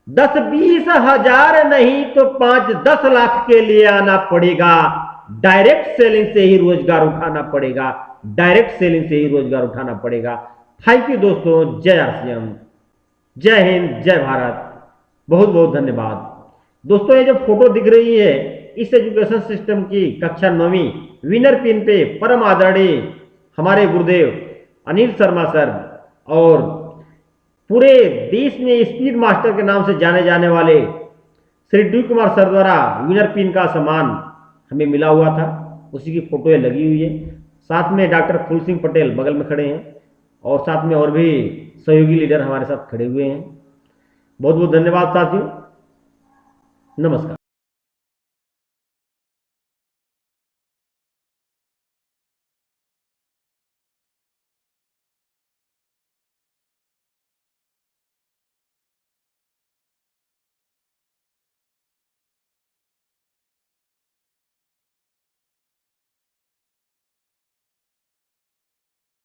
10-20 हजार नहीं तो 5-10 लाख के लिए आना पड़ेगा। डायरेक्ट सेलिंग से ही रोजगार उठाना पड़ेगा, डायरेक्ट सेलिंग से ही रोजगार उठाना पड़ेगा। थैंक यू दोस्तों, जय आरसीएम, जय हिंद, जय भारत, बहुत बहुत धन्यवाद। दोस्तों, ये जो फोटो दिख रही है, इस एजुकेशन सिस्टम की कक्षा 9वीं विनर पिन पे परम आदरणीय हमारे गुरुदेव अनिल शर्मा सर और पूरे देश में स्पीड मास्टर के नाम से जाने जाने वाले श्री डी कुमार सर द्वारा विनर पिन का सम्मान हमें मिला हुआ था, उसी की फोटो लगी हुई है। साथ में डॉक्टर फूल सिंह पटेल बगल में खड़े हैं, और साथ में और भी सहयोगी लीडर हमारे साथ खड़े हुए हैं। बहुत बहुत धन्यवाद साथियों, नमस्कार।